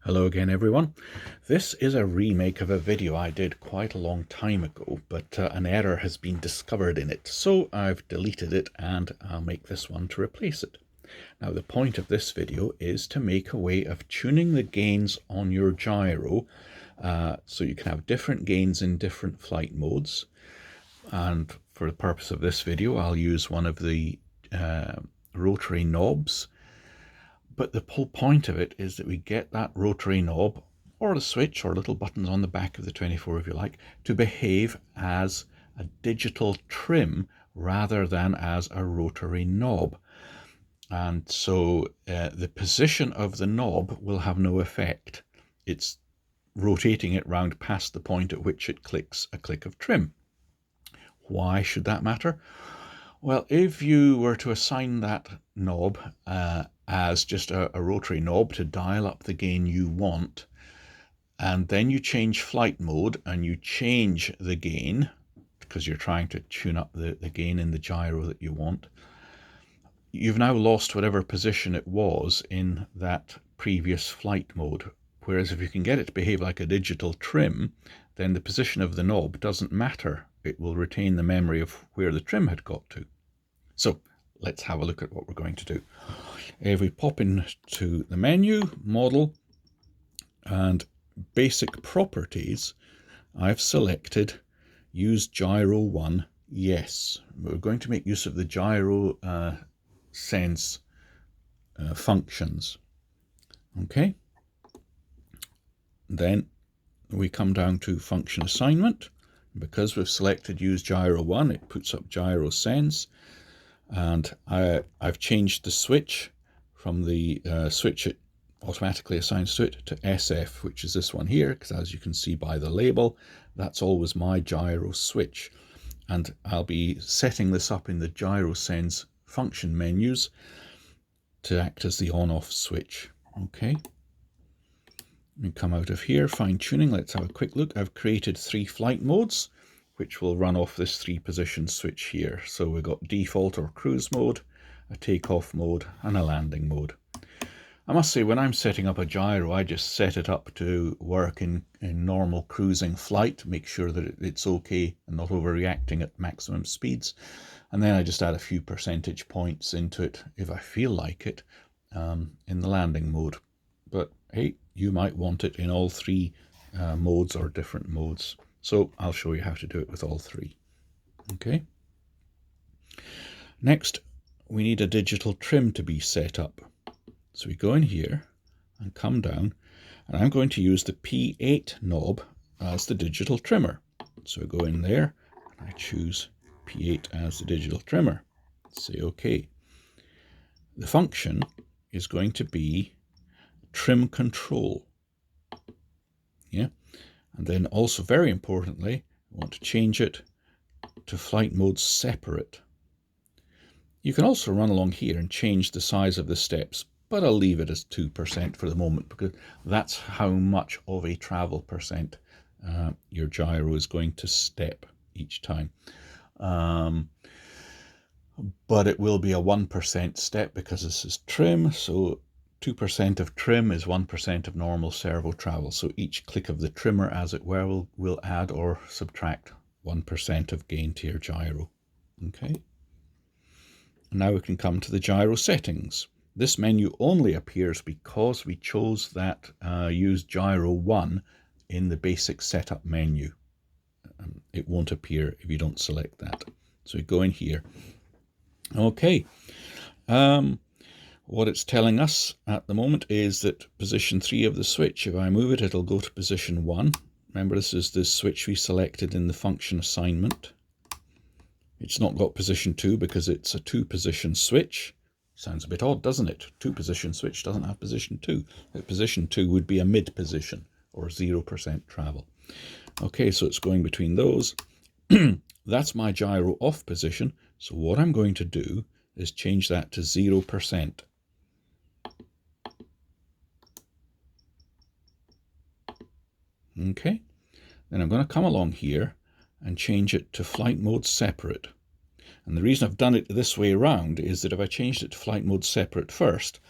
Hello again everyone. This is a remake of a video I did quite a long time ago, but an error has been discovered in it, so I've deleted it and I'll make this one to replace it. Now the point of this video is to make a way of tuning the gains on your gyro so you can have different gains in different flight modes. And for the purpose of this video I'll use one of the rotary knobs. But the whole point of it is that we get that rotary knob, or the switch, or little buttons on the back of the 24 if you like, to behave as a digital trim rather than as a rotary knob. And so the position of the knob will have no effect. It's rotating it round past the point at which it clicks a click of trim. Why should that matter? Well, if you were to assign that knob as just a rotary knob to dial up the gain you want, and then you change flight mode and you change the gain, because you're trying to tune up the gain in the gyro that you want, you've now lost whatever position it was in that previous flight mode. Whereas if you can get it to behave like a digital trim, then the position of the knob doesn't matter. It will retain the memory of where the trim had got to. So let's have a look at what we're going to do. If we pop into the menu, model, and basic properties, I've selected use gyro 1, yes. We're going to make use of the gyro sense functions. Okay. Then we come down to function assignment. Because we've selected use gyro 1, it puts up gyro sense. And I've changed the switch from the switch it automatically assigns to it to SF, which is this one here, because as you can see by the label, that's always my gyro switch. And I'll be setting this up in the gyro sense function menus to act as the on-off switch. Okay. We come out of here, fine tuning. Let's have a quick look. I've created 3 flight modes, which will run off this 3-position switch here. So we've got default or cruise mode, a takeoff mode, and a landing mode. I must say, when I'm setting up a gyro, I just set it up to work in normal cruising flight, make sure that it's okay and not overreacting at maximum speeds. And then I just add a few percentage points into it if I feel like it in the landing mode. But hey, you might want it in all 3 modes or different modes. So I'll show you how to do it with all 3. Okay. Next, we need a digital trim to be set up. So we go in here and come down, and I'm going to use the P8 knob as the digital trimmer. So I go in there and I choose P8 as the digital trimmer. Say OK. The function is going to be trim control. Yeah. And then also, very importantly, I want to change it to flight mode separate. You can also run along here and change the size of the steps, but I'll leave it as 2% for the moment, because that's how much of a travel percent your gyro is going to step each time. But it will be a 1% step because this is trim, so 2% of trim is 1% of normal servo travel. So each click of the trimmer, as it were, will add or subtract 1% of gain to your gyro. Okay. And now we can come to the gyro settings. This menu only appears because we chose that use gyro 1 in the basic setup menu. It won't appear if you don't select that. So we go in here. Okay. What it's telling us at the moment is that position 3 of the switch, if I move it, it'll go to position 1. Remember, this is the switch we selected in the function assignment. It's not got position 2 because it's a 2-position switch. Sounds a bit odd, doesn't it? 2-position switch doesn't have position 2. Position 2 would be a mid position or 0% travel. Okay, so it's going between those. That's my gyro off position. So what I'm going to do is change that to 0%. Okay, then I'm going to come along here and change it to flight mode separate. And the reason I've done it this way around is that if I changed it to flight mode separate first,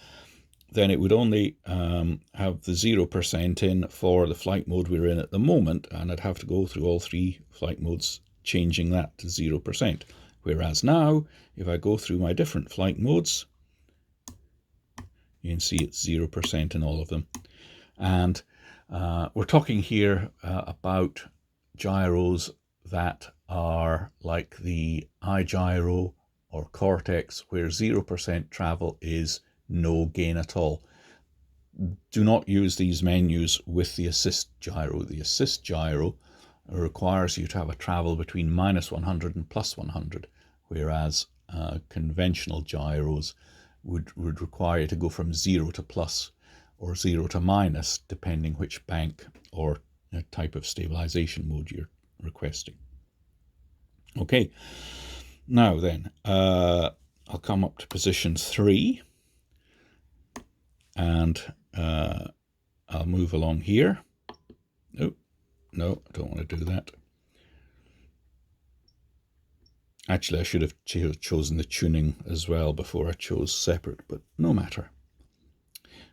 then it would only have the 0% in for the flight mode we're in at the moment, and I'd have to go through all 3 flight modes changing that to 0%. Whereas now, if I go through my different flight modes, you can see it's 0% in all of them. And we're talking here about gyros that are like the iGyro or Cortex, where 0% travel is no gain at all. Do not use these menus with the assist gyro. The assist gyro requires you to have a travel between -100 and +100, whereas conventional gyros would require you to go from 0 to plus or 0 to minus, depending which bank or type of stabilization mode you're requesting. Okay, now then, I'll come up to position 3, and I'll move along here. Oh, no, I don't want to do that. Actually, I should have chosen the tuning as well before I chose separate, but no matter.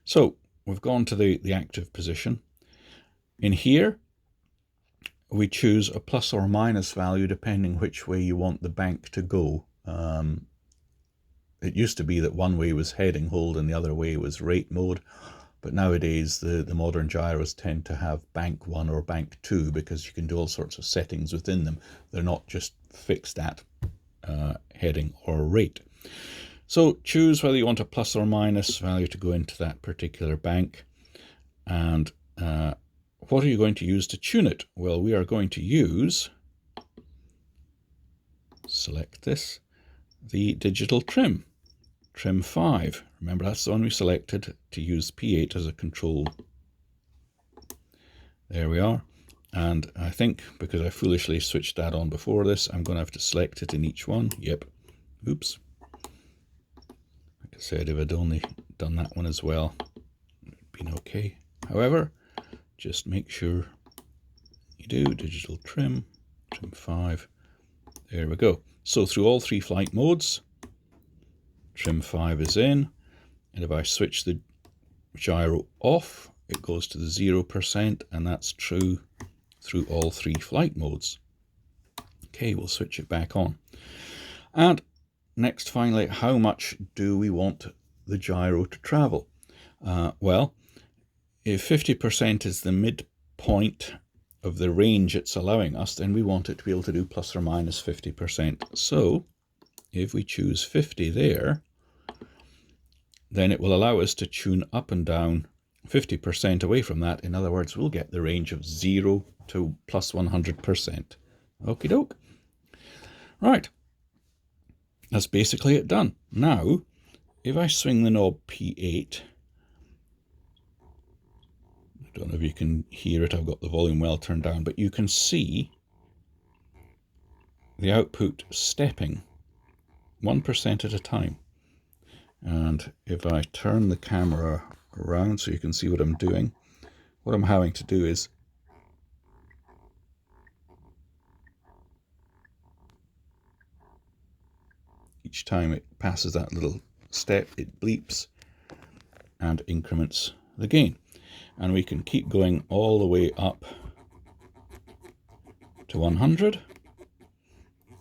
So we've gone to the active position. In here, we choose a plus or minus value depending which way you want the bank to go. It used to be that one way was heading hold and the other way was rate mode, but nowadays the modern gyros tend to have bank 1 or bank 2 because you can do all sorts of settings within them. They're not just fixed at heading or rate. So choose whether you want a plus or minus value to go into that particular bank. And what are you going to use to tune it? Well, we are going to use, select this, the digital trim 5. Remember, that's the one we selected to use P8 as a control. There we are. And I think because I foolishly switched that on before this, I'm going to have to select it in each one. Yep. Oops. Like I said, if I'd only done that one as well, it would have been okay. However, just make sure you do digital trim 5. There we go. So through all 3 flight modes, trim 5 is in, and if I switch the gyro off, it goes to the 0%, and that's true through all 3 flight modes. Okay, we'll switch it back on. And next, finally, how much do we want the gyro to travel? Well, if 50% is the midpoint of the range it's allowing us, then we want it to be able to do plus or minus 50%. So if we choose 50 there, then it will allow us to tune up and down 50% away from that. In other words, we'll get the range of 0 to plus 100%. Okie doke. Right. That's basically it done. Now, if I swing the knob P8, I don't know if you can hear it, I've got the volume well turned down, but you can see the output stepping 1% at a time. And if I turn the camera around so you can see what I'm doing, what I'm having to do is each time it passes that little step, it bleeps and increments the gain. And we can keep going all the way up to 100.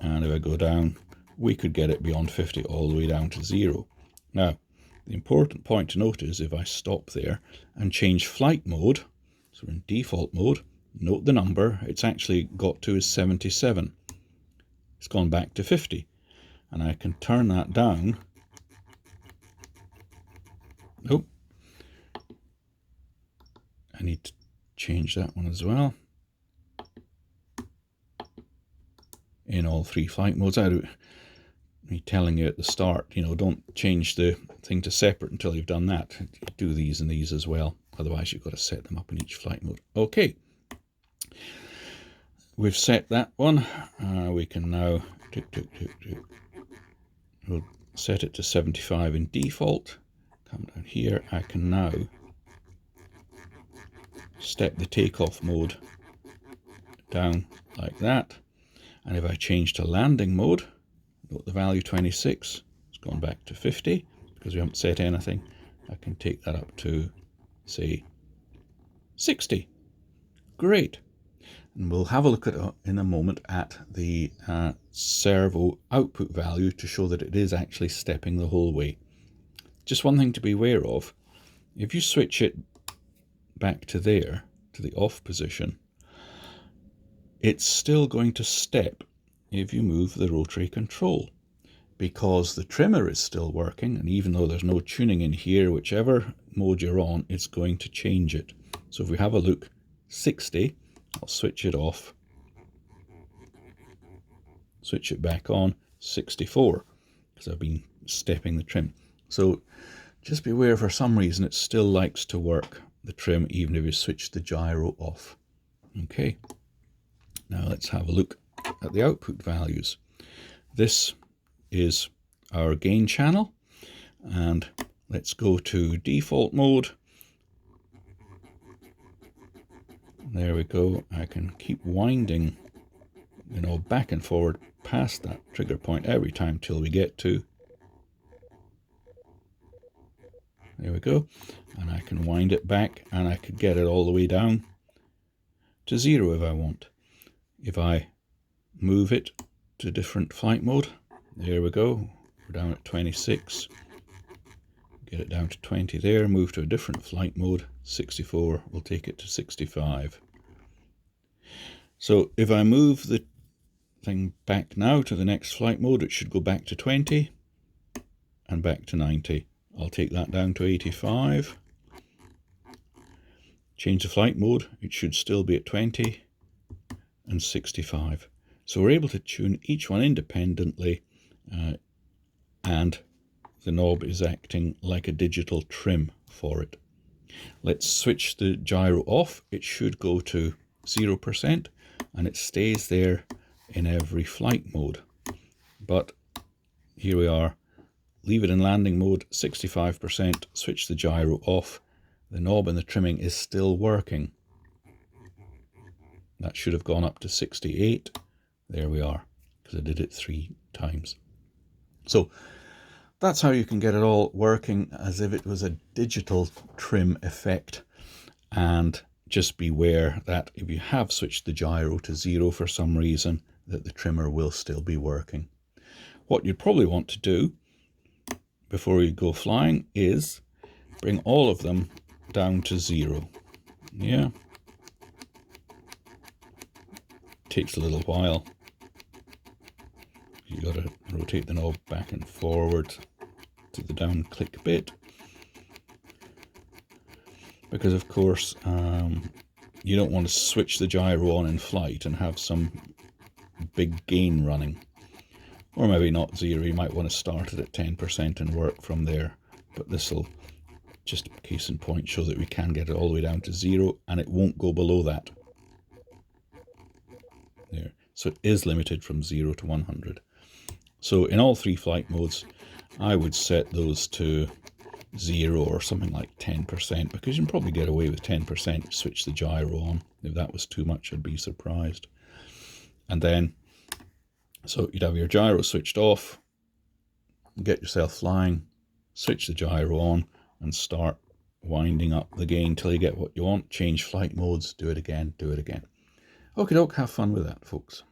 And if I go down, we could get it beyond 50 all the way down to 0. Now, the important point to note is if I stop there and change flight mode, so we're in default mode, note the number it's actually got to is 77. It's gone back to 50. And I can turn that down. Nope. I need to change that one as well. In all 3 flight modes. Me telling you at the start, don't change the thing to separate until you've done that. Do these and these as well. Otherwise, you've got to set them up in each flight mode. Okay. We've set that one. We can now we'll set it to 75 in default. Come down here. I can now step the takeoff mode down like that. And if I change to landing mode, note the value 26, it's gone back to 50 because we haven't set anything. I can take that up to, say, 60. Great. And we'll have a look at in a moment at the servo output value to show that it is actually stepping the whole way. Just one thing to be aware of, if you switch it back to there, to the off position, it's still going to step if you move the rotary control, because the trimmer is still working, and even though there's no tuning in here, whichever mode you're on, it's going to change it. So if we have a look, 60, I'll switch it off, switch it back on, 64, because I've been stepping the trim. So just be aware, for some reason it still likes to work, the trim, even if you switch the gyro off. Okay, now let's have a look at the output values. This is our gain channel, and let's go to default mode. There we go. I can keep winding, back and forward past that trigger point every time till we get to, there we go, and I can wind it back, and I could get it all the way down to 0 if I want. If I move it to different flight mode, there we go, we're down at 26, get it down to 20 there, move to a different flight mode, 64, we'll take it to 65. So if I move the thing back now to the next flight mode, it should go back to 20 and back to 90. I'll take that down to 85. Change the flight mode, it should still be at 20 and 65. So we're able to tune each one independently, and the knob is acting like a digital trim for it. Let's switch the gyro off. It should go to 0%, and it stays there in every flight mode. But here we are, leave it in landing mode, 65%, switch the gyro off, the knob and the trimming is still working. That should have gone up to 68. There we are, because I did it 3 times. So that's how you can get it all working as if it was a digital trim effect. And just beware that if you have switched the gyro to 0 for some reason, that the trimmer will still be working. What you'd probably want to do before you go flying is bring all of them down to 0. Yeah. Takes a little while. You got to rotate the knob back and forward to the down click bit, because of course you don't want to switch the gyro on in flight and have some big gain running, or maybe not 0. You might want to start it at 10% and work from there, but this will, just case in point, show that we can get it all the way down to 0 and it won't go below that. There, so it is limited from 0 to 100. So in all 3 flight modes, I would set those to 0 or something like 10%, because you can probably get away with 10%, switch the gyro on. If that was too much, I'd be surprised. And then, so you'd have your gyro switched off, get yourself flying, switch the gyro on, and start winding up the gain till you get what you want. Change flight modes, do it again, do it again. Okie doke, have fun with that, folks.